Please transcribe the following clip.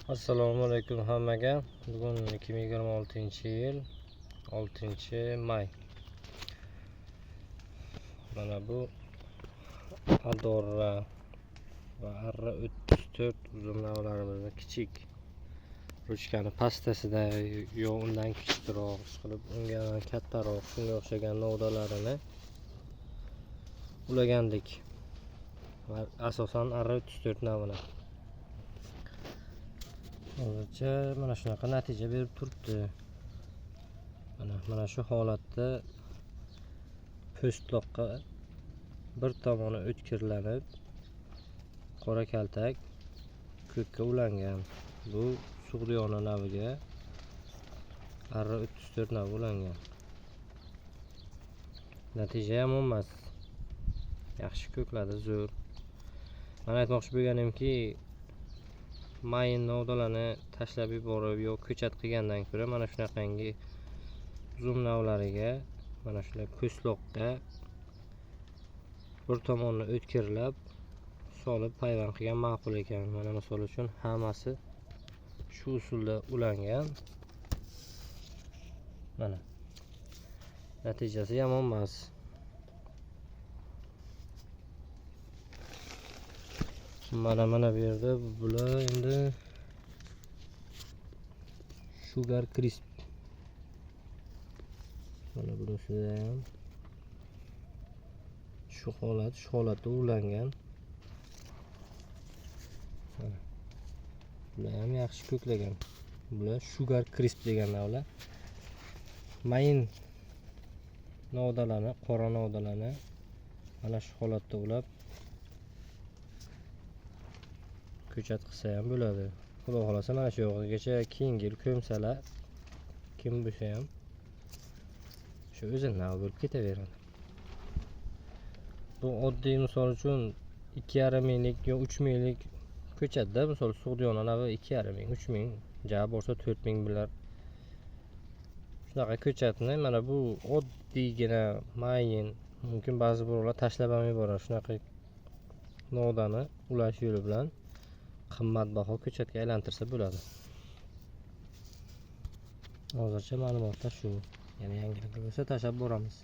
Assalomu alaykum hammaga. Bugun 2026-yil 6-may. Mana bu Adora va Arra 34 uzun navlarimizni kichik ruchkani pastasida yo undan kichikroq qilib unga kattaroq shunga o'xshagan novdalarini ulagandik. Asosan Arra 34 navini. Hozircha mana shunaqa natija berib turibdi. Mana shu holatda po'stloqqa bir tomoni o'tkirlanib, qora kaltak ko'kka ulangan. Bu Sug'diyona naviga Arra 34 navi ulangan. Natija yomon emas. Yaxshi ko'kladi, zo'r. Men aytmoqchi bo'lganimki, mayin novdalarni tashlab yuborib yo ko'chat qilgandan ko'ra mana shunaqangi uzum navlariga mana shunday po'stloqqa bir tomonni o'tkirlab solib payvand qilgan ma'qul ekan. Mana misol uchun hammasi shu usulda ulangan. Mana natijasi yomon emas. Mana bu yerda bular endi Sugar Crisp. Mana bunisida ham shu holatda ulangan. Bular ham yaxshi ko'klagan. Bular Sugar Crisp degan navlar. Mayin novdalarni, qora novdalarni mana shu holatda ulab ko'chat qilsa ham bo'ladi. Xudo xolasa mana shu yo'g'igacha keyingi yil ko'msalar kim bo'lsa ham shu o'zidan bo'lib ketaveradi. Bu oddiy misol uchun 2,5 minglik yo 3 minglik ko'chatda, misol Sug'diyona navi 2,5 ming, 3 ming, ja bo'lsa 4 ming bilan shunaqa ko'chatni mana bu oddiygina mayin, mumkin ba'zi birovlar tashlab ham yuborar shunaqa novdani ulash yo'li bilan qimmatbaho ko'chatga aylantirsa bo'ladi. Hozircha ma'lumotlar shu. Yana yangilik bo'lsa tashlab boramiz.